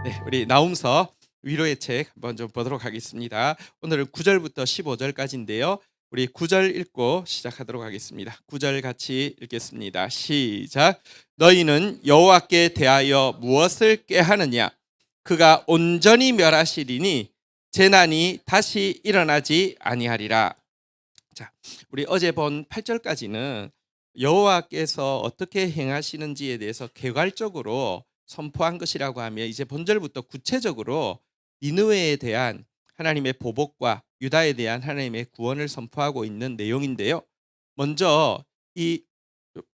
네, 우리 나훔서 위로의 책 한번 좀 보도록 하겠습니다. 오늘은 9절부터 15절까지인데요. 우리 9절 읽고 시작하도록 하겠습니다. 9절 같이 읽겠습니다. 시작. 너희는 여호와께 대하여 무엇을 꾀하느냐? 그가 온전히 멸하시리니 재난이 다시 일어나지 아니하리라. 자, 우리 어제 본 8절까지는 여호와께서 어떻게 행하시는지에 대해서 개괄적으로 선포한 것이라고 하며, 이제 본절부터 구체적으로 니느웨에 대한 하나님의 보복과 유다에 대한 하나님의 구원을 선포하고 있는 내용인데요. 먼저 이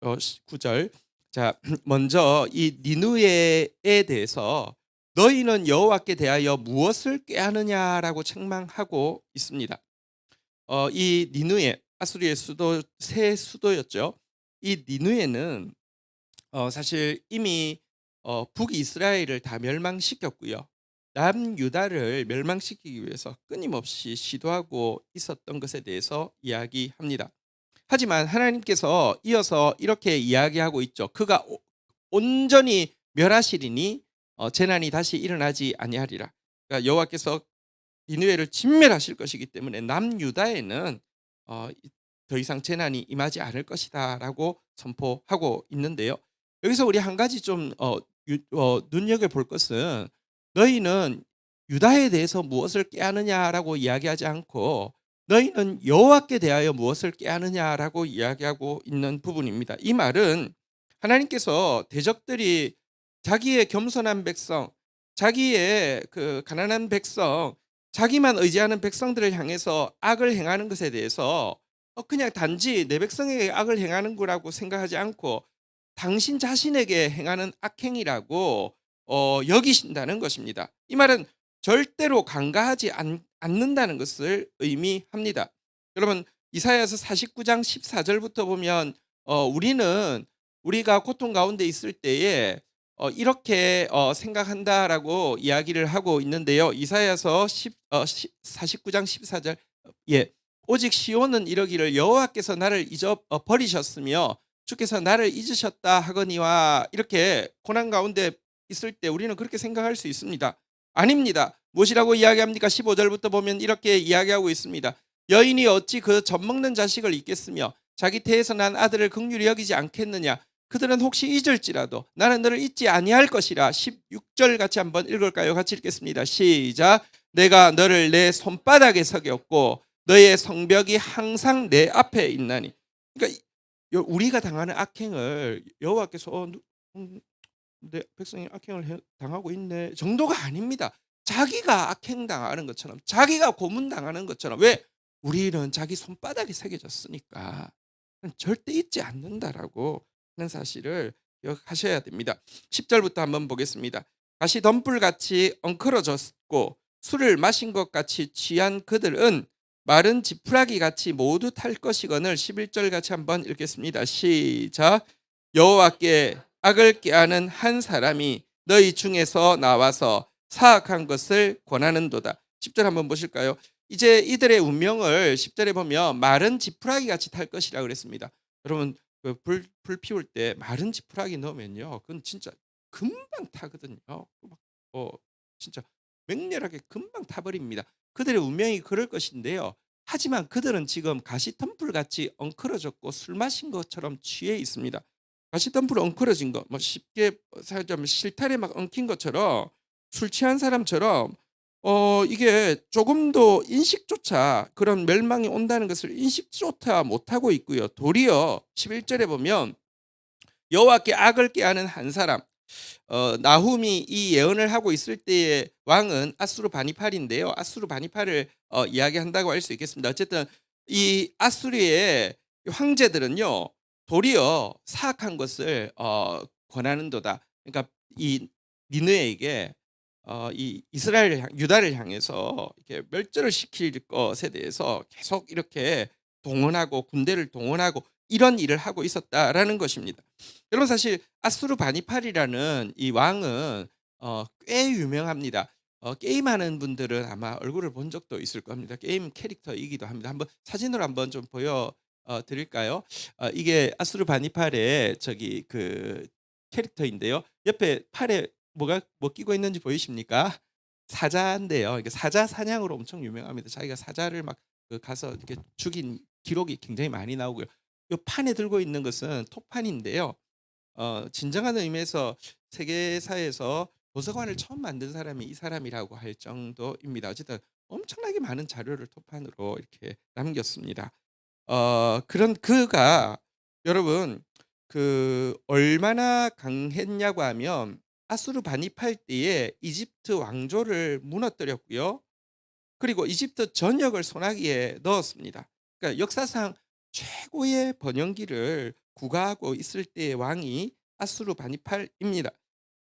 9절, 자 먼저 이 니느웨에 대해서 너희는 여호와께 대하여 무엇을 꾀하느냐라고 책망하고 있습니다. 이 니느웨, 아수리의 수도, 새 수도였죠. 이 니느웨는 사실 이미 북이스라엘을 다 멸망시켰고요. 남유다를 멸망시키기 위해서 끊임없이 시도하고 있었던 것에 대해서 이야기합니다. 하지만 하나님께서 이어서 이렇게 이야기하고 있죠. 그가 온전히 멸하시리니 재난이 다시 일어나지 아니하리라. 그러니까 여호와께서 니느웨를 진멸하실 것이기 때문에 남유다에는 더 이상 재난이 임하지 않을 것이다라고 선포하고 있는데요. 여기서 우리 한 가지 좀 눈여겨볼 것은, 너희는 유다에 대해서 무엇을 꾀하느냐라고 이야기하지 않고 너희는 여호와께 대하여 무엇을 꾀하느냐라고 이야기하고 있는 부분입니다. 이 말은 하나님께서 대적들이 자기의 겸손한 백성, 자기의 그 가난한 백성, 자기만 의지하는 백성들을 향해서 악을 행하는 것에 대해서 그냥 단지 내 백성에게 악을 행하는 거라고 생각하지 않고 당신 자신에게 행하는 악행이라고 여기신다는 것입니다. 이 말은 절대로 간과하지 않는다는 것을 의미합니다. 여러분, 이사야서 49장 14절부터 보면 우리가 고통 가운데 있을 때에 이렇게 생각한다라고 이야기를 하고 있는데요. 이사야서 49장 14절, 오직 시온은 이러기를 여호와께서 나를 버리셨으며 주께서 나를 잊으셨다 하거니와. 이렇게 고난 가운데 있을 때 우리는 그렇게 생각할 수 있습니다. 아닙니다. 무엇이라고 이야기합니까? 15절부터 보면 이렇게 이야기하고 있습니다. 여인이 어찌 그 젖먹는 자식을 잊겠으며 자기 태에서 난 아들을 긍휼히 여기지 않겠느냐? 그들은 혹시 잊을지라도 나는 너를 잊지 아니할 것이라. 16절 같이 한번 읽을까요? 같이 읽겠습니다. 시작. 내가 너를 내 손바닥에 새겼고 너의 성벽이 항상 내 앞에 있나니. 그러니까 우리가 당하는 악행을 여호와께서 내 백성이 악행을 당하고 있네 정도가 아닙니다. 자기가 악행 당하는 것처럼, 자기가 고문 당하는 것처럼. 왜? 우리는 자기 손바닥에 새겨졌으니까 절대 잊지 않는다라고 하는 사실을 기억하셔야 됩니다. 10절부터 한번 보겠습니다. 가시 덤불같이 엉클어졌고 술을 마신 것 같이 취한 그들은 마른 지푸라기 같이 모두 탈 것이거늘. 11절 같이 한번 읽겠습니다. 시작. 여호와께 악을 꾀하는 한 사람이 너희 중에서 나와서 사악한 것을 권하는도다. 10절 한번 보실까요? 이제 이들의 운명을 10절에 보면 마른 지푸라기 같이 탈 것이라 그랬습니다. 여러분, 불 피울 때 마른 지푸라기 넣으면요, 그건 진짜 금방 타거든요. 진짜 맹렬하게 금방 타버립니다. 그들의 운명이 그럴 것인데요. 하지만 그들은 지금 가시덤불같이 엉클어졌고 술 마신 것처럼 취해 있습니다. 가시덤불 엉클어진 거, 쉽게 살자면 실타래 막 엉킨 것처럼, 술 취한 사람처럼 이게 조금도 인식조차, 그런 멸망이 온다는 것을 인식조차 못하고 있고요. 도리어 11절에 보면 여호와께 악을 꾀하는 한 사람, 나훔이 이 예언을 하고 있을 때의 왕은 아수르바니팔인데요. 아수르바니팔을 이야기한다고 할 수 있겠습니다. 어쨌든 이 아수르의 황제들은요, 도리어 사악한 것을 권하는도다. 그러니까 이 니느웨에게 이 이스라엘 유다를 향해서 이렇게 멸절을 시킬 것에 대해서 계속 이렇게 동원하고 군대를 동원하고 이런 일을 하고 있었다라는 것입니다. 여러분, 사실 아수르바니팔이라는 이 왕은 꽤 유명합니다. 게임하는 분들은 아마 얼굴을 본 적도 있을 겁니다. 게임 캐릭터이기도 합니다. 한번 사진으로 한번 좀 보여 드릴까요? 이게 아수르바니팔의 저기 그 캐릭터인데요. 옆에 팔에 뭐 끼고 있는지 보이십니까? 사자인데요. 이게 사자 사냥으로 엄청 유명합니다. 자기가 사자를 막 가서 이렇게 죽인 기록이 굉장히 많이 나오고요. 요 판에 들고 있는 것은 토판인데요. 진정한 의미에서 세계사에서 도서관을 처음 만든 사람이 이 사람이라고 할 정도입니다. 어쨌든 엄청나게 많은 자료를 토판으로 이렇게 남겼습니다. 그런 그가 여러분 얼마나 강했냐고 하면 아수르 반입할 때에 이집트 왕조를 무너뜨렸고요. 그리고 이집트 전역을 소나기에 넣었습니다. 그러니까 역사상 최고의 번영기를 구가하고 있을 때의 왕이 아수르 바니팔입니다.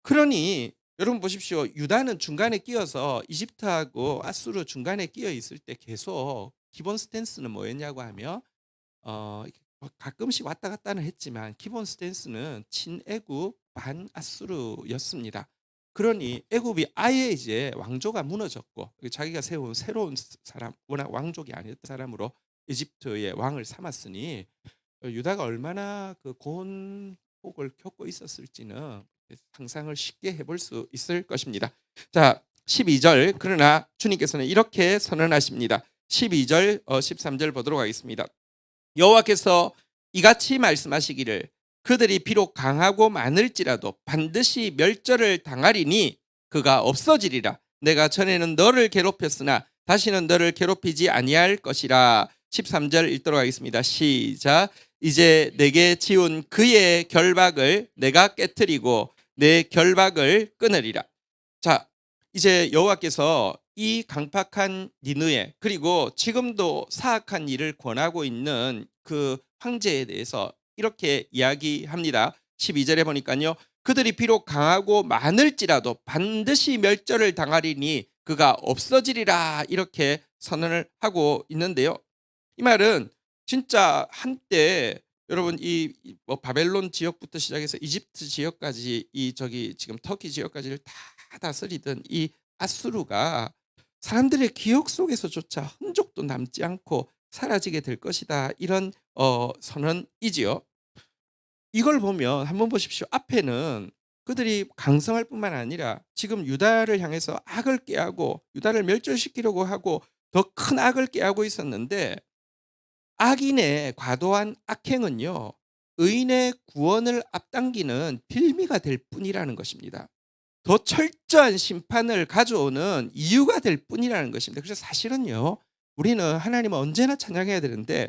그러니 여러분 보십시오. 유다는 중간에 끼어서 이집트하고 아수르 중간에 끼어 있을 때 계속 기본 스탠스는 뭐였냐고 하면 이렇게 가끔씩 왔다 갔다는 했지만 기본 스탠스는 친애굽 반아수르였습니다. 그러니 애굽이 아예 이제 왕조가 무너졌고 자기가 세운 새로운 사람, 워낙 왕족이 아니었던 사람으로 이집트의 왕을 삼았으니 유다가 얼마나 그 고난복을 겪고 있었을지는 상상을 쉽게 해볼 수 있을 것입니다. 자, 12절 그러나 주님께서는 이렇게 선언하십니다. 12절 13절 보도록 하겠습니다. 여호와께서 이같이 말씀하시기를 그들이 비록 강하고 많을지라도 반드시 멸절을 당하리니 그가 없어지리라. 내가 전에는 너를 괴롭혔으나 다시는 너를 괴롭히지 아니할 것이라. 13절 읽도록 하겠습니다. 시작. 이제 내게 지운 그의 결박을 내가 깨뜨리고 내 결박을 끊으리라. 자, 이제 여호와께서 이 강팍한 니느웨 그리고 지금도 사악한 일을 권하고 있는 그 황제에 대해서 이렇게 이야기합니다. 12절에 보니까요. 그들이 비록 강하고 많을지라도 반드시 멸절을 당하리니 그가 없어지리라 이렇게 선언을 하고 있는데요. 이 말은 진짜 한때 여러분 뭐 바벨론 지역부터 시작해서 이집트 지역까지 지금 터키 지역까지를 다 다스리던 이 아수르가 사람들의 기억 속에서조차 흔적도 남지 않고 사라지게 될 것이다. 이런 선언이지요. 이걸 보면 한번 보십시오. 앞에는 그들이 강성할 뿐만 아니라 지금 유다를 향해서 악을 꾀하고 유다를 멸절시키려고 하고 더 큰 악을 꾀하고 있었는데 악인의 과도한 악행은요. 의인의 구원을 앞당기는 빌미가 될 뿐이라는 것입니다. 더 철저한 심판을 가져오는 이유가 될 뿐이라는 것입니다. 그래서 사실은요. 우리는 하나님을 언제나 찬양해야 되는데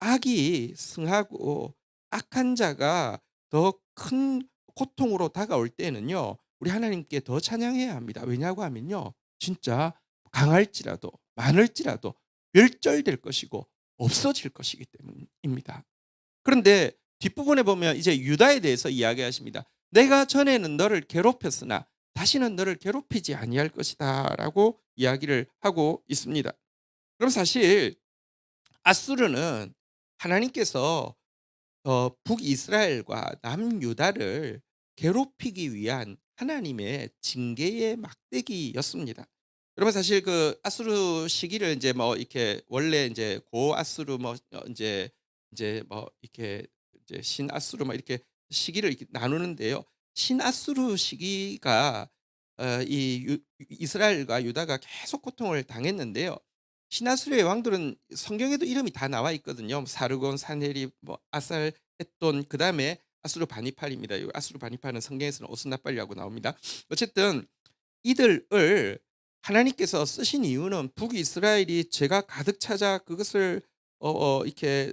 악이 승하고 악한 자가 더 큰 고통으로 다가올 때는요. 우리 하나님께 더 찬양해야 합니다. 왜냐고 하면요. 진짜 강할지라도 많을지라도 멸절될 것이고 없어질 것이기 때문입니다. 그런데 뒷부분에 보면 이제 유다에 대해서 이야기하십니다. 내가 전에는 너를 괴롭혔으나 다시는 너를 괴롭히지 아니할 것이다라고 이야기를 하고 있습니다. 그럼 사실 아수르는 하나님께서 북이스라엘과 남유다를 괴롭히기 위한 하나님의 징계의 막대기였습니다. 여러분 사실 그 아수르 시기를 이제 뭐 이렇게 원래 이제 고아수르 뭐 이제 뭐 이렇게 이제 신아수르 뭐 이렇게 시기를 이렇게 나누는데요. 신아수르 시기가 이스라엘과 유다가 계속 고통을 당했는데요. 신하수르의 왕들은 성경에도 이름이 다 나와 있거든요. 사르곤, 산헤립, 뭐 아살에돈 그다음에 아수르 바니팔입니다. 이 아수르 바니팔은 성경에서는 오스나빨이라고 나옵니다. 어쨌든 이들을 하나님께서 쓰신 이유는 북이스라엘이 죄가 가득 찾아 그것을 이렇게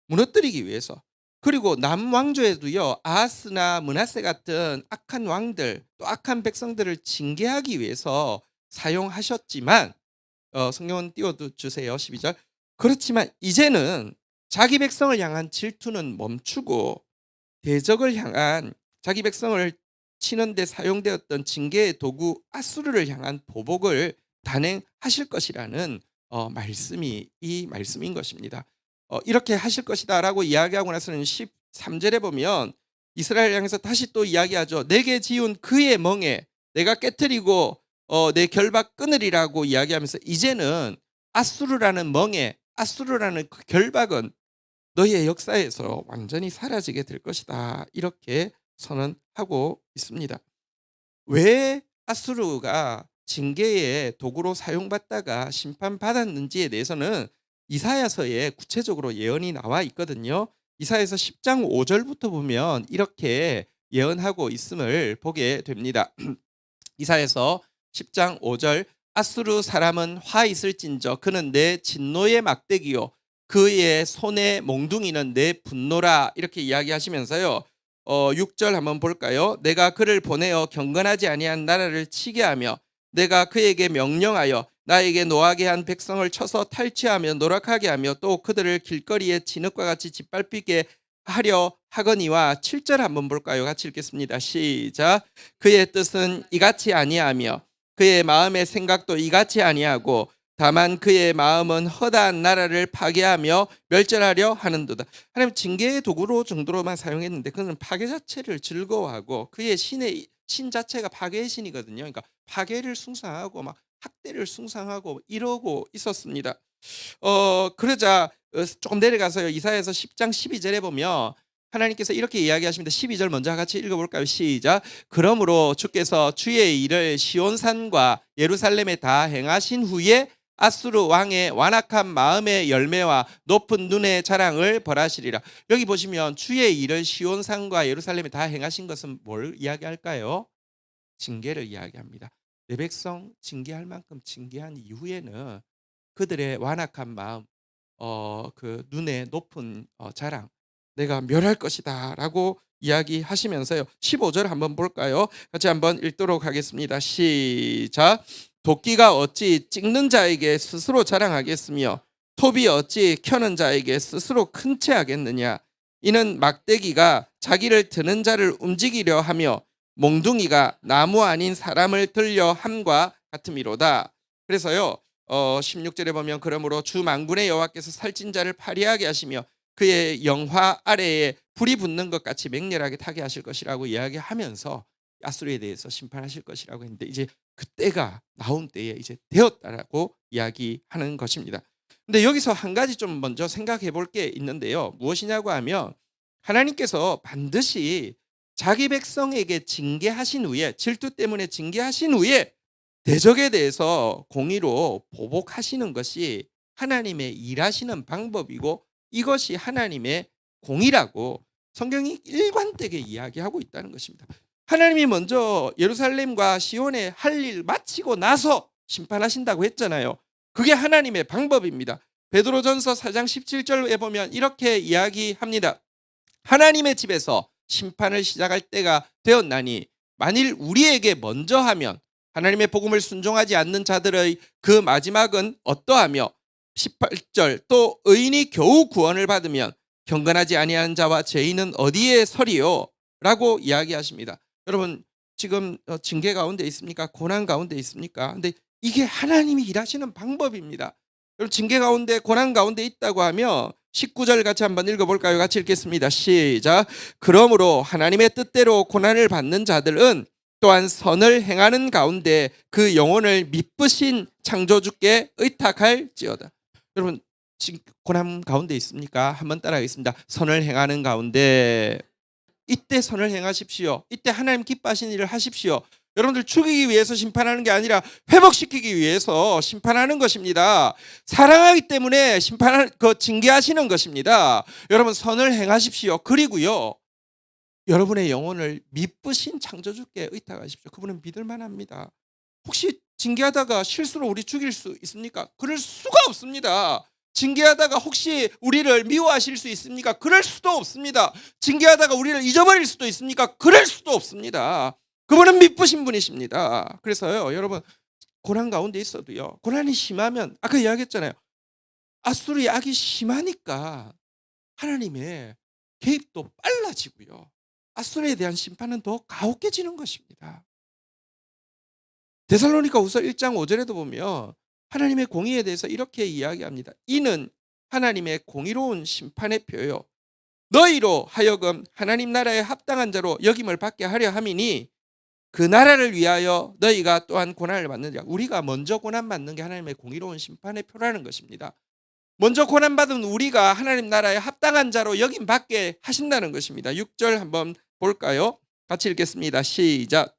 무너뜨리기 위해서 그리고 남왕조에도요 아하스나 므낫세 같은 악한 왕들 또 악한 백성들을 징계하기 위해서 사용하셨지만 성경은 띄워 주세요. 12절. 그렇지만 이제는 자기 백성을 향한 질투는 멈추고 대적을 향한 자기 백성을 치는 데 사용되었던 징계의 도구 아수르를 향한 보복을 단행하실 것이라는 말씀이 이 말씀인 것입니다. 이렇게 하실 것이다라고 이야기하고 나서는 13절에 보면 이스라엘 향해서 다시 또 이야기하죠. 내게 지은 그의 멍에 내가 깨뜨리고 내 결박 끊으리라고 이야기하면서 이제는 아수르라는 멍에 아수르라는 그 결박은 너희의 역사에서 완전히 사라지게 될 것이다. 이렇게 선언하고 있습니다. 왜 아수르가 징계의 도구로 사용받다가 심판받았는지에 대해서는 이사야서에 구체적으로 예언이 나와 있거든요. 이사야서 10장 5절부터 보면 이렇게 예언하고 있음을 보게 됩니다. 이사야서 10장 5절 아수르 사람은 화 있을진저 그는 내 진노의 막대기요 그의 손의 몽둥이는 내 분노라 이렇게 이야기하시면서요. 6절 한번 볼까요? 내가 그를 보내어 경건하지 아니한 나라를 치게 하며 내가 그에게 명령하여 나에게 노하게 한 백성을 쳐서 탈취하며 노력하게 하며 또 그들을 길거리에 진흙과 같이 짓밟히게 하려 하거니와 7절 한번 볼까요? 같이 읽겠습니다. 시작. 그의 뜻은 이같이 아니하며 그의 마음의 생각도 이같이 아니하고 다만 그의 마음은 허다한 나라를 파괴하며 멸절하려 하는도다. 하나님 징계의 도구로 정도로만 사용했는데 그는 파괴 자체를 즐거워하고 그의 신 자체가 파괴의 신이거든요. 그러니까 파괴를 숭상하고 막 학대를 숭상하고 이러고 있었습니다. 그러자 조금 내려가서요. 이사야서 10장 12절에 보면 하나님께서 이렇게 이야기하십니다. 12절 먼저 같이 읽어볼까요? 시작. 그러므로 주께서 주의 일을 시온산과 예루살렘에 다 행하신 후에 아수르 왕의 완악한 마음의 열매와 높은 눈의 자랑을 벌하시리라. 여기 보시면 주의 일을 시온산과 예루살렘에 다 행하신 것은 뭘 이야기할까요? 징계를 이야기합니다. 내 백성 징계할 만큼 징계한 이후에는 그들의 완악한 마음, 그 눈의 높은 자랑, 내가 멸할 것이다라고 이야기하시면서요. 15절 한번 볼까요? 같이 한번 읽도록 하겠습니다. 시작. 도끼가 어찌 찍는 자에게 스스로 자랑하겠으며 톱이 어찌 켜는 자에게 스스로 큰 채 하겠느냐. 이는 막대기가 자기를 드는 자를 움직이려 하며 몽둥이가 나무 아닌 사람을 들려 함과 같음이로다. 그래서요. 16절에 보면 그러므로 주 만군의 여호와께서 살찐 자를 파리하게 하시며 그의 영화 아래에 불이 붙는 것 같이 맹렬하게 타게 하실 것이라고 이야기하면서 아수르에 대해서 심판하실 것이라고 했는데 이제 그때가 나온 때에 이제 되었다라고 이야기하는 것입니다. 근데 여기서 한 가지 좀 먼저 생각해 볼 게 있는데요. 무엇이냐고 하면 하나님께서 반드시 자기 백성에게 징계하신 후에 질투 때문에 징계하신 후에 대적에 대해서 공의로 보복하시는 것이 하나님의 일하시는 방법이고 이것이 하나님의 공의라고 성경이 일관되게 이야기하고 있다는 것입니다. 하나님이 먼저 예루살렘과 시온에 할 일 마치고 나서 심판하신다고 했잖아요. 그게 하나님의 방법입니다. 베드로전서 4장 17절에 보면 이렇게 이야기합니다. 하나님의 집에서 심판을 시작할 때가 되었나니 만일 우리에게 먼저 하면 하나님의 복음을 순종하지 않는 자들의 그 마지막은 어떠하며 18절 또 의인이 겨우 구원을 받으면 경건하지 아니하는 자와 죄인은 어디에 서리요? 라고 이야기하십니다. 여러분 지금 징계 가운데 있습니까? 고난 가운데 있습니까? 근데 이게 하나님이 일하시는 방법입니다. 여러분 징계 가운데 고난 가운데 있다고 하면 19절 같이 한번 읽어볼까요? 같이 읽겠습니다. 시작. 그러므로 하나님의 뜻대로 고난을 받는 자들은 또한 선을 행하는 가운데 그 영혼을 미쁘신 창조주께 의탁할지어다. 여러분 지금 고난 가운데 있습니까? 한번 따라하겠습니다. 선을 행하는 가운데 이때 선을 행하십시오. 이때 하나님 기뻐하시는 일을 하십시오. 여러분들 죽이기 위해서 심판하는 게 아니라 회복시키기 위해서 심판하는 것입니다. 사랑하기 때문에 징계하시는 것입니다. 여러분 선을 행하십시오. 그리고요. 여러분의 영혼을 미쁘신 창조주께 의탁하십시오. 그분은 믿을 만합니다. 혹시 징계하다가 실수로 우리 죽일 수 있습니까? 그럴 수가 없습니다. 징계하다가 혹시 우리를 미워하실 수 있습니까? 그럴 수도 없습니다. 징계하다가 우리를 잊어버릴 수도 있습니까? 그럴 수도 없습니다. 그분은 미쁘신 분이십니다. 그래서요, 여러분 고난 가운데 있어도요, 고난이 심하면 아까 이야기했잖아요. 아수르의 악이 심하니까 하나님의 개입도 빨라지고요. 아수르에 대한 심판은 더 가혹해지는 것입니다. 데살로니가후서 1장 5절에도 보면 하나님의 공의에 대해서 이렇게 이야기합니다. 이는 하나님의 공의로운 심판의 표요 너희로 하여금 하나님 나라에 합당한 자로 여김을 받게 하려 함이니 그 나라를 위하여 너희가 또한 고난을 받는 자. 우리가 먼저 고난받는 게 하나님의 공의로운 심판의 표라는 것입니다. 먼저 고난받은 우리가 하나님 나라에 합당한 자로 여김받게 하신다는 것입니다. 6절 한번 볼까요? 같이 읽겠습니다. 시작.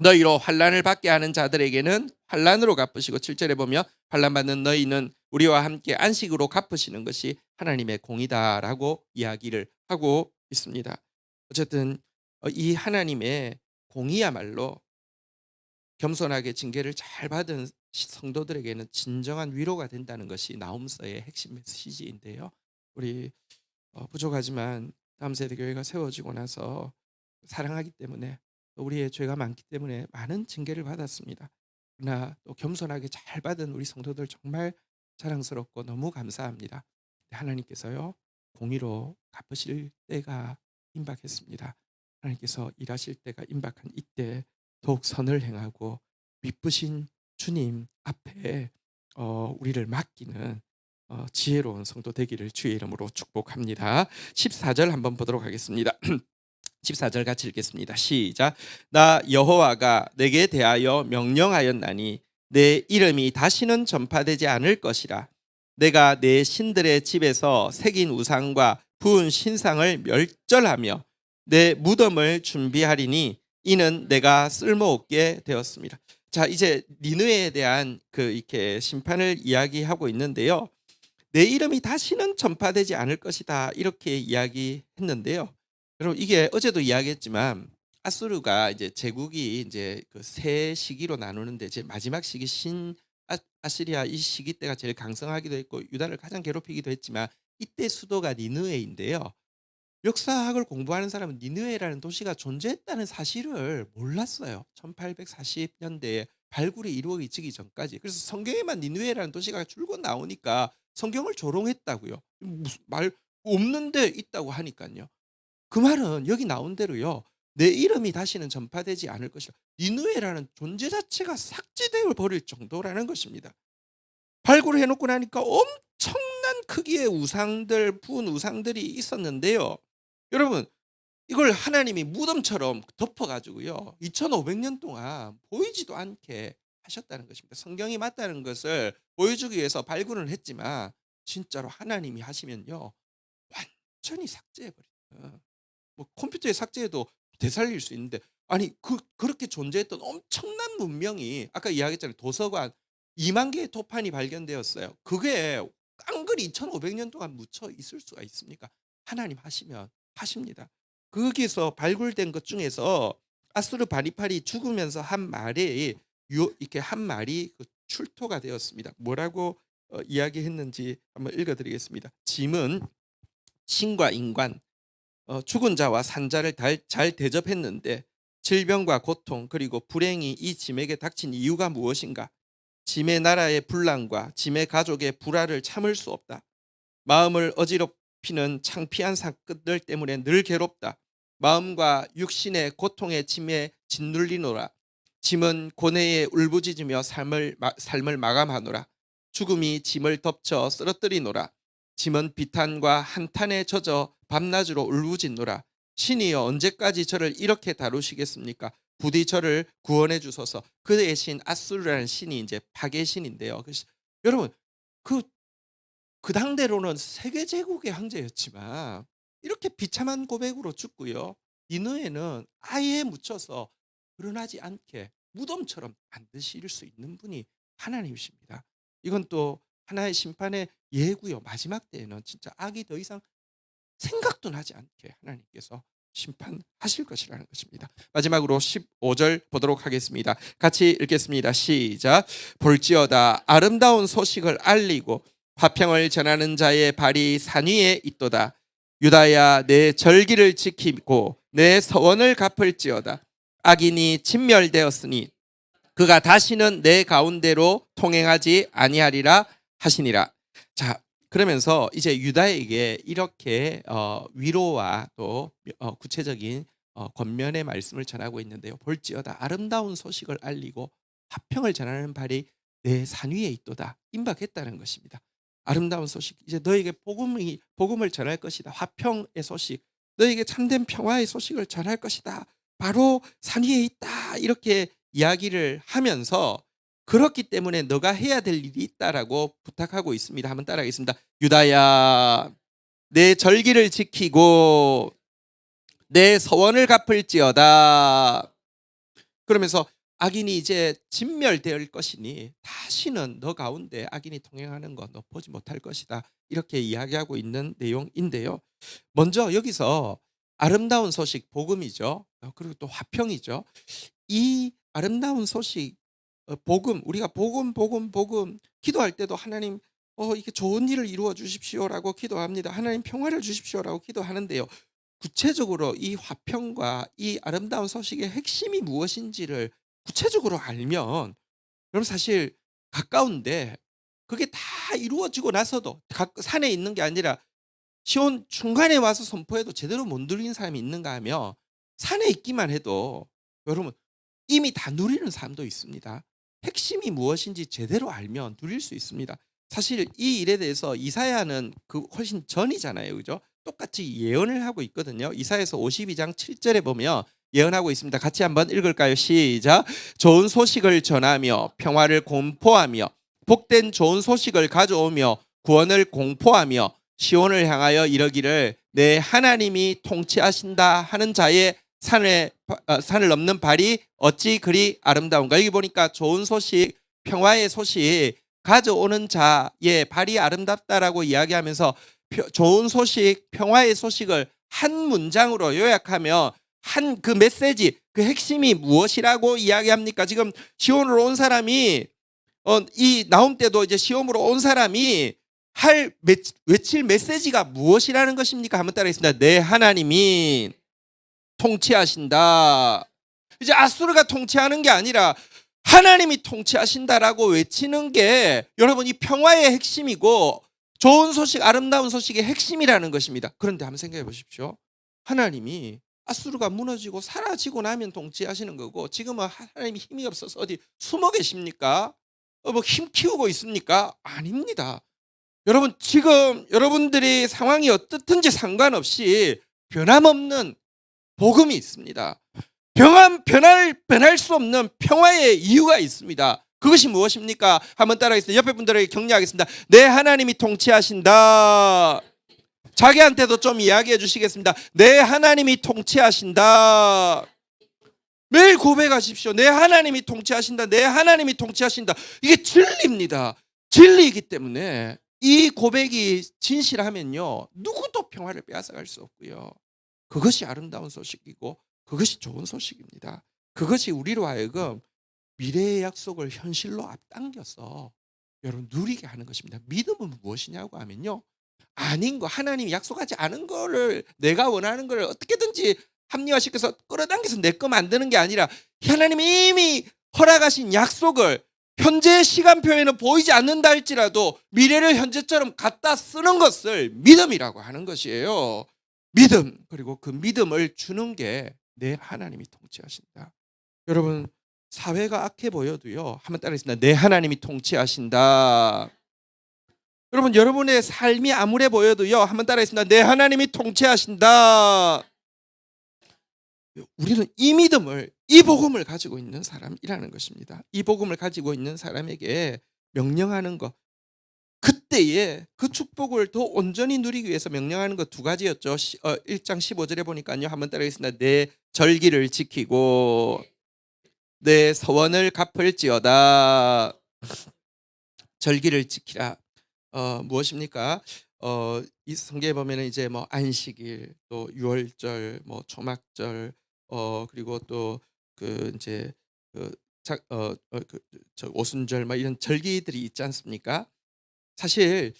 너희로 환난을 받게 하는 자들에게는 환난으로 갚으시고 7절에 보면 환난 받는 너희는 우리와 함께 안식으로 갚으시는 것이 하나님의 공이다라고 이야기를 하고 있습니다. 어쨌든 이 하나님의 공이야말로 겸손하게 징계를 잘 받은 성도들에게는 진정한 위로가 된다는 것이 나홈서의 핵심 메시지인데요. 우리 부족하지만 다음 세대 교회가 세워지고 나서 사랑하기 때문에 또 우리의 죄가 많기 때문에 많은 징계를 받았습니다. 그러나 또 겸손하게 잘 받은 우리 성도들 정말 자랑스럽고 너무 감사합니다. 하나님께서요 공의로 갚으실 때가 임박했습니다. 하나님께서 일하실 때가 임박한 이때 더욱 선을 행하고 미쁘신 주님 앞에 우리를 맡기는 지혜로운 성도 되기를 주의 이름으로 축복합니다. 14절 한번 보도록 하겠습니다. 14절 같이 읽겠습니다. 시작. 나 여호와가 내게 대하여 명령하였나니 내 이름이 다시는 전파되지 않을 것이라. 내가 내 신들의 집에서 새긴 우상과 부은 신상을 멸절하며 내 무덤을 준비하리니 이는 내가 쓸모없게 되었습니다. 자, 이제 니느웨에 대한 이렇게 심판을 이야기하고 있는데요. 내 이름이 다시는 전파되지 않을 것이다 이렇게 이야기했는데요. 여러분 이게 어제도 이야기했지만 아수르가 이제 제국이 이제 그 세 시기로 나누는데 이제 마지막 시기 아시리아 이 시기 때가 제일 강성하기도 했고 유다를 가장 괴롭히기도 했지만 이때 수도가 니느웨인데요. 역사학을 공부하는 사람은 니느웨라는 도시가 존재했다는 사실을 몰랐어요. 1840년대에 발굴이 이루어지기 전까지. 그래서 성경에만 니느웨라는 도시가 줄곧 나오니까 성경을 조롱했다고요. 무슨 말 없는데 있다고 하니까요. 그 말은 여기 나온 대로요. 내 이름이 다시는 전파되지 않을 것이다. 니느웨라는 존재 자체가 삭제되어 버릴 정도라는 것입니다. 발굴을 해놓고 나니까 엄청난 크기의 우상들, 부은 우상들이 있었는데요. 여러분 이걸 하나님이 무덤처럼 덮어가지고요 2500년 동안 보이지도 않게 하셨다는 것입니다. 성경이 맞다는 것을 보여주기 위해서 발굴을 했지만 진짜로 하나님이 하시면요 완전히 삭제해버려요. 뭐 컴퓨터에 삭제해도 되살릴 수 있는데 아니 그렇게 존재했던 엄청난 문명이 아까 이야기했잖아요. 도서관 2만 개의 토판이 발견되었어요. 그게 깡그리 2500년 동안 묻혀 있을 수가 있습니까? 하나님 하시면 하십니다. 거기서 발굴된 것 중에서 아수르 바니팔이 죽으면서 한 말이 이렇게 한 말이 출토가 되었습니다. 뭐라고 이야기했는지 한번 읽어드리겠습니다. 짐은 신과 인간, 죽은 자와 산자를 잘 대접했는데 질병과 고통 그리고 불행이 이 짐에게 닥친 이유가 무엇인가? 짐의 나라의 분란과 짐의 가족의 불화를 참을 수 없다. 마음을 어지럽히는 창피한 사건들 때문에 늘 괴롭다. 마음과 육신의 고통의 짐에 짓눌리노라. 짐은 고뇌에 울부짖으며 삶을 마감하노라. 죽음이 짐을 덮쳐 쓰러뜨리노라. 짐은 비탄과 한탄에 젖어 밤낮으로 울부짖노라. 신이여 언제까지 저를 이렇게 다루시겠습니까? 부디 저를 구원해 주소서. 그의 신 아수르라는 신이 이제 파괴 신인데요. 여러분 그 당대로는 세계 제국의 황제였지만 이렇게 비참한 고백으로 죽고요. 니느웨는 아예 묻혀서 드러나지 않게 무덤처럼 만드실 수 있는 분이 하나님이십니다. 이건 또 하나의 심판의 예고요. 마지막 때에는 진짜 악이 더 이상 생각도 나지 않게 하나님께서 심판하실 것이라는 것입니다. 마지막으로 15절 보도록 하겠습니다. 같이 읽겠습니다. 시작. 볼지어다 아름다운 소식을 알리고 화평을 전하는 자의 발이 산 위에 있도다. 유다야 내 절기를 지키고 내 서원을 갚을지어다. 악인이 진멸되었으니 그가 다시는 내 가운데로 통행하지 아니하리라 하시니라. 자, 그러면서 이제 유다에게 이렇게 위로와 또 구체적인 권면의 말씀을 전하고 있는데요. 볼지어다 아름다운 소식을 알리고 화평을 전하는 발이 내 산 위에 있도다. 임박했다는 것입니다. 아름다운 소식, 이제 너에게 복음을 전할 것이다. 화평의 소식, 너에게 참된 평화의 소식을 전할 것이다. 바로 산 위에 있다. 이렇게 이야기를 하면서 그렇기 때문에 너가 해야 될 일이 있다라고 부탁하고 있습니다. 한번 따라하겠습니다. 유다야 내 절기를 지키고 내 서원을 갚을지어다. 그러면서 악인이 이제 진멸될 것이니 다시는 너 가운데 악인이 통행하는 거 너 보지 못할 것이다. 이렇게 이야기하고 있는 내용인데요. 먼저 여기서 아름다운 소식 복음이죠. 그리고 또 화평이죠. 이 아름다운 소식 복음 우리가 복음 기도할 때도 하나님 이게 좋은 일을 이루어 주십시오라고 기도합니다. 하나님 평화를 주십시오라고 기도하는데요. 구체적으로 이 화평과 이 아름다운 소식의 핵심이 무엇인지를 구체적으로 알면 그럼 사실 가까운데 그게 다 이루어지고 나서도 산에 있는 게 아니라 시온 중간에 와서 선포해도 제대로 못 누리는 사람이 있는가 하면 산에 있기만 해도 여러분 이미 다 누리는 사람도 있습니다. 핵심이 무엇인지 제대로 알면 누릴 수 있습니다. 사실 이 일에 대해서 이사야는 그 훨씬 전이잖아요. 그죠? 똑같이 예언을 하고 있거든요. 이사야서 52장 7절에 보면 예언하고 있습니다. 같이 한번 읽을까요? 시작. 좋은 소식을 전하며 평화를 공포하며 복된 좋은 소식을 가져오며 구원을 공포하며 시온을 향하여 이르기를 내 하나님이 통치하신다 하는 자의 산을 넘는 발이 어찌 그리 아름다운가. 여기 보니까 좋은 소식, 평화의 소식 가져오는 자의 발이 아름답다라고 이야기하면서 좋은 소식, 평화의 소식을 한 문장으로 요약하며 한 그 메시지, 그 핵심이 무엇이라고 이야기합니까? 지금 시온으로 온 사람이 이 나움 때도 이제 시온으로 온 사람이 외칠 메시지가 무엇이라는 것입니까? 한번 따라하겠습니다. 내 하나님이 통치하신다. 이제 아수르가 통치하는 게 아니라 하나님이 통치하신다라고 외치는 게 여러분 이 평화의 핵심이고 좋은 소식, 아름다운 소식의 핵심이라는 것입니다. 그런데 한번 생각해 보십시오. 하나님이 아수르가 무너지고 사라지고 나면 통치하시는 거고 지금은 하나님이 힘이 없어서 어디 숨어 계십니까? 뭐 힘 키우고 있습니까? 아닙니다. 여러분 지금 여러분들이 상황이 어떻든지 상관없이 변함없는 복음이 있습니다. 변할 수 없는 평화의 이유가 있습니다. 그것이 무엇입니까? 한번 따라하겠습니다. 옆에 분들에게 격려하겠습니다. 내 하나님이 통치하신다. 자기한테도 좀 이야기해 주시겠습니다. 내 하나님이 통치하신다. 매일 고백하십시오. 내 하나님이 통치하신다. 내 하나님이 통치하신다. 이게 진리입니다. 진리이기 때문에 이 고백이 진실하면요 누구도 평화를 빼앗아갈 수 없고요. 그것이 아름다운 소식이고 그것이 좋은 소식입니다. 그것이 우리로 하여금 미래의 약속을 현실로 앞당겨서 여러분 누리게 하는 것입니다. 믿음은 무엇이냐고 하면요 아닌 거, 하나님이 약속하지 않은 거를 내가 원하는 거를 어떻게든지 합리화시켜서 끌어당겨서 내 거 만드는 게 아니라 하나님이 이미 허락하신 약속을 현재 시간표에는 보이지 않는다 할지라도 미래를 현재처럼 갖다 쓰는 것을 믿음이라고 하는 것이에요. 믿음, 그리고 그 믿음을 주는 게 내 하나님이 통치하신다. 여러분 사회가 악해 보여도요 한번 따라하겠습니다. 내 하나님이 통치하신다. 여러분 여러분의 삶이 암울해 보여도요 한번 따라하겠습니다. 내 하나님이 통치하신다. 우리는 이 믿음을, 이 복음을 가지고 있는 사람이라는 것입니다. 이 복음을 가지고 있는 사람에게 명령하는 것, 그때에 그 축복을 더 온전히 누리기 위해서 명령하는 것 두 가지였죠. 1장 15절에 보니까요 한번 따라하겠습니다. 내 절기를 지키고 내 서원을 갚을지어다. 절기를 지키라. 무엇입니까? 이 성경에 보면은 이제 뭐 안식일, 또 유월절, 뭐 초막절, 그리고 또 그 이제 저 오순절 막 이런 절기들이 있지 않습니까? 사실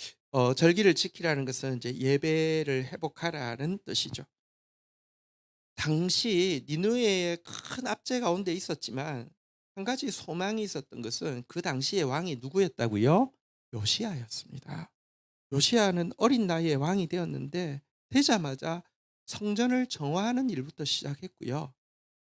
절기를 지키라는 것은 이제 예배를 회복하라는 뜻이죠. 당시 니느웨의 큰 압제 가운데 있었지만 한 가지 소망이 있었던 것은 그 당시의 왕이 누구였다고요? 요시야였습니다. 요시야는 어린 나이에 왕이 되었는데 되자마자 성전을 정화하는 일부터 시작했고요.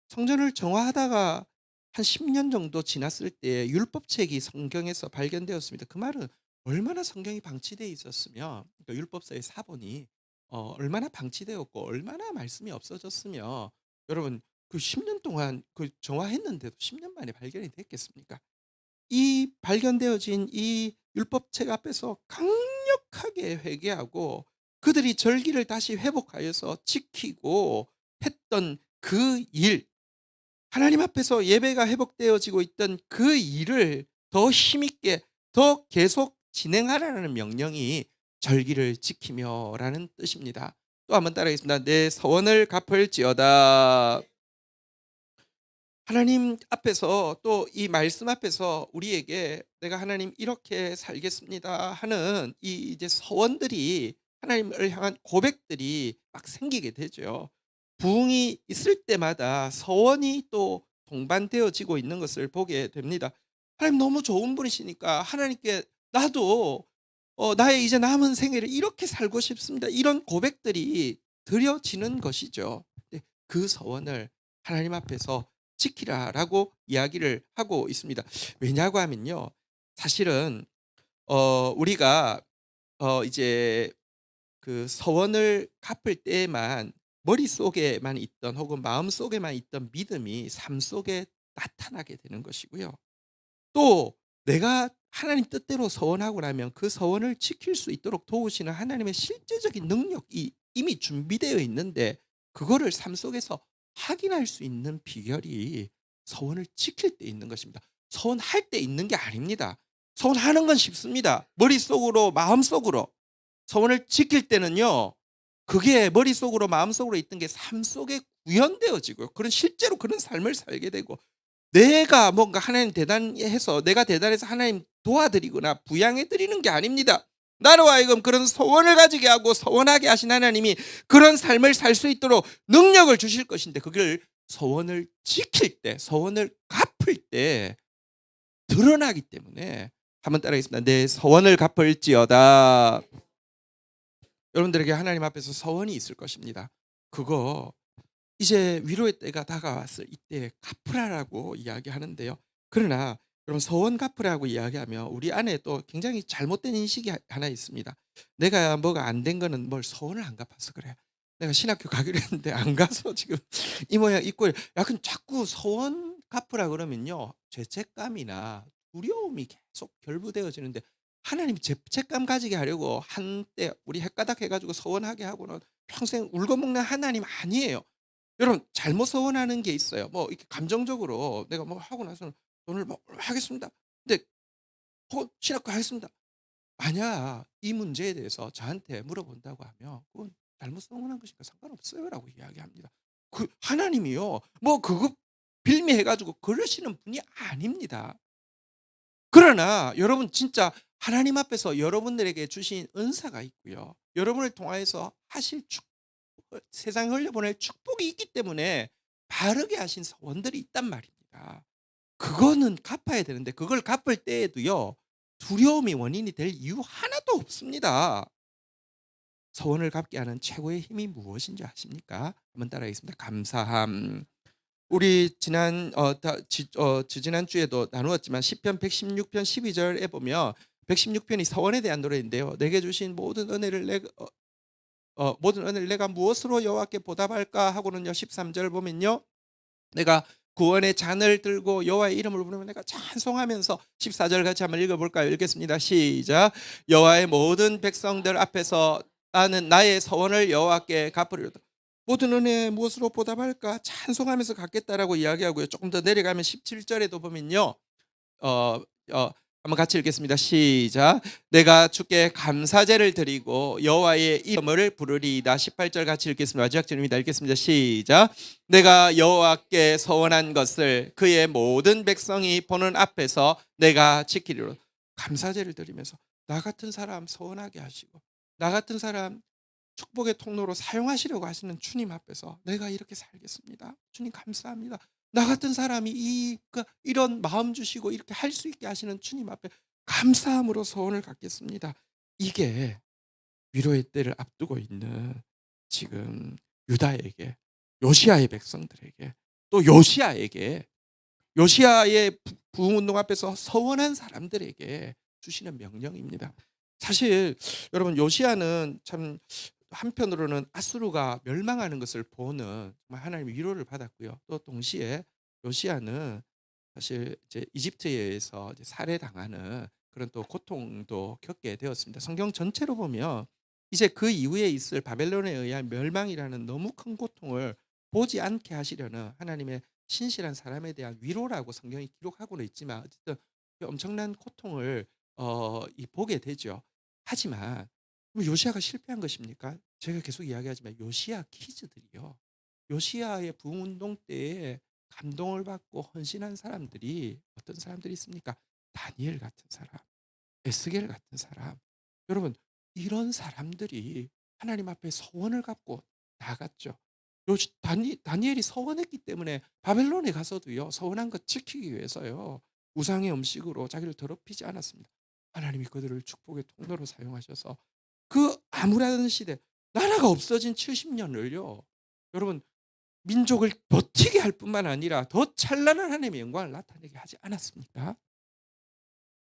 성전을 정화하다가 한 10년 정도 지났을 때 율법책이 성경에서 발견되었습니다. 그 말은 얼마나 성경이 방치되어 있었으며 그러니까 율법서의 사본이 얼마나 방치되었고 얼마나 말씀이 없어졌으며 여러분 그 10년 동안 그 정화했는데도 10년 만에 발견이 됐겠습니까? 이 발견되어진 이 율법책 앞에서 강력하게 회개하고 그들이 절기를 다시 회복하여서 지키고 했던 그 일, 하나님 앞에서 예배가 회복되어지고 있던 그 일을 더 힘있게 더 계속 진행하라는 명령이 절기를 지키며라는 뜻입니다. 또 한번 따라하겠습니다. 내 서원을 갚을지어다. 하나님 앞에서 또 이 말씀 앞에서 우리에게 내가 하나님 이렇게 살겠습니다 하는 이 이제 서원들이 하나님을 향한 고백들이 막 생기게 되죠. 부흥이 있을 때마다 서원이 또 동반되어지고 있는 것을 보게 됩니다. 하나님 너무 좋은 분이시니까 하나님께 나도 나의 이제 남은 생애를 이렇게 살고 싶습니다. 이런 고백들이 드려지는 것이죠. 네, 그 서원을 하나님 앞에서 지키라라고 이야기를 하고 있습니다. 왜냐고 하면요. 사실은 우리가 이제 그 서원을 갚을 때에만 머릿속에만 있던 혹은 마음속에만 있던 믿음이 삶 속에 나타나게 되는 것이고요. 또 내가 하나님 뜻대로 서원하고 나면 그 서원을 지킬 수 있도록 도우시는 하나님의 실제적인 능력이 이미 준비되어 있는데 그거를 삶 속에서 확인할 수 있는 비결이 서원을 지킬 때 있는 것입니다. 서원할 때 있는 게 아닙니다. 서원하는 건 쉽습니다. 머릿속으로 마음속으로. 서원을 지킬 때는요. 그게 머릿속으로 마음속으로 있던 게 삶 속에 구현되어지고요. 그런 실제로 그런 삶을 살게 되고 내가 뭔가 하나님 대단해서 내가 대단해서 하나님 도와드리거나 부양해 드리는 게 아닙니다. 나로 하여금 그런 소원을 가지게 하고 소원하게 하신 하나님이 그런 삶을 살 수 있도록 능력을 주실 것인데 그걸 소원을 지킬 때, 소원을 갚을 때 드러나기 때문에 한번 따라하겠습니다. 내 소원을 갚을지어다. 여러분들에게 하나님 앞에서 소원이 있을 것입니다. 그거 이제 위로의 때가 다가왔을 이때 갚으라라고 이야기하는데요. 그러나 여러분 서원 갚으라고 이야기하면 우리 안에 또 굉장히 잘못된 인식이 하나 있습니다. 내가 뭐가 안 된 거는 뭘 서원을 안 갚아서 그래. 내가 신학교 가기로 했는데 안 가서 지금 이 모양 있고 약간 자꾸 서원 갚으라 그러면요. 죄책감이나 두려움이 계속 결부되어지는데 하나님이 죄책감 가지게 하려고 한때 우리 헷가닥 해가지고 서원하게 하고는 평생 울고먹는 하나님 아니에요. 여러분 잘못 서원하는 게 있어요. 뭐 이렇게 감정적으로 내가 뭐 하고 나서는 "오늘 뭐 하겠습니다." 근데 "신학교 하겠습니다." 만약 이 문제에 대해서 저한테 물어본다고 하면 "그건 잘못 서원한 것이니까 상관없어요."라고 이야기합니다. 그 하나님이요. 뭐 그거 빌미해 가지고 그러시는 분이 아닙니다. 그러나 여러분 진짜 하나님 앞에서 여러분들에게 주신 은사가 있고요. 여러분을 통하여서 하실 세상에 흘려보낼 축복이 있기 때문에 바르게 하신 서원들이 있단 말입니다. 그거는 갚아야 되는데 그걸 갚을 때에도요. 두려움이 원인이 될 이유 하나도 없습니다. 서원을 갚게 하는 최고의 힘이 무엇인지 아십니까? 한번 따라하겠습니다. 감사함. 우리 지난 지지난 주에도 나누었지만 시편 116편 12절에 보면 116편이 서원에 대한 노래인데요. 내게 주신 모든 은혜를 내가 무엇으로 여호와께 보답할까 하고는요. 13절 보면요. 내가 구원의 잔을 들고 여호와의 이름을 부르면 내가 찬송하면서 14절 같이 한번 읽어볼까요? 읽겠습니다. 시작. 여호와의 모든 백성들 앞에서 나는 나의 서원을 여호와께 갚으리로다. 모든 은혜 무엇으로 보답할까? 찬송하면서 갚겠다라고 이야기하고요. 조금 더 내려가면 17절에도 보면요. 어, 한번 같이 읽겠습니다. 시작. 내가 주께 감사제를 드리고 여호와의 이름을 부르리이다. 18절 같이 읽겠습니다. 마지막 절입니다. 읽겠습니다. 시작. 내가 여호와께 서원한 것을 그의 모든 백성이 보는 앞에서 내가 지키리로. 감사제를 드리면서 나 같은 사람 서원하게 하시고 나 같은 사람 축복의 통로로 사용하시려고 하시는 주님 앞에서 내가 이렇게 살겠습니다. 주님 감사합니다. 나 같은 사람이 이런 마음 주시고 이렇게 할 수 있게 하시는 주님 앞에 감사함으로 소원을 갖겠습니다. 이게 위로의 때를 앞두고 있는 지금 유다에게 요시아의 백성들에게 또 요시아의 부흥운동 앞에서 서원한 사람들에게 주시는 명령입니다. 사실 여러분 요시아는 참 한편으로는 아수르가 멸망하는 것을 보는 정말 하나님의 위로를 받았고요. 또 동시에 요시아는 사실 이제 이집트에 의해서 이제 살해당하는 그런 또 고통도 겪게 되었습니다. 성경 전체로 보면 이제 그 이후에 있을 바벨론에 의한 멸망이라는 너무 큰 고통을 보지 않게 하시려는 하나님의 신실한 사람에 대한 위로라고 성경이 기록하고는 있지만 어쨌든 그 엄청난 고통을 이 보게 되죠. 하지만 그럼 요시야가 실패한 것입니까? 제가 계속 이야기하지만 요시야 키즈들이요. 요시야의 부흥운동 때에 감동을 받고 헌신한 사람들이 어떤 사람들이 있습니까? 다니엘 같은 사람, 에스겔 같은 사람. 여러분 이런 사람들이 하나님 앞에 서원을 갖고 나갔죠. 다니엘이 서원했기 때문에 바벨론에 가서도요. 서원한 것 지키기 위해서요. 우상의 음식으로 자기를 더럽히지 않았습니다. 하나님이 그들을 축복의 통로로 사용하셔서 그 암울한 시대 나라가 없어진 70년을요. 여러분 민족을 버티게 할 뿐만 아니라 더 찬란한 하나님의 영광을 나타내게 하지 않았습니까?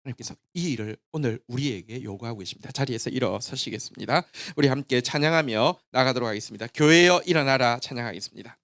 하나님께서 이 일을 오늘 우리에게 요구하고 계십니다. 자리에서 일어서시겠습니다. 우리 함께 찬양하며 나가도록 하겠습니다. 교회여 일어나라 찬양하겠습니다.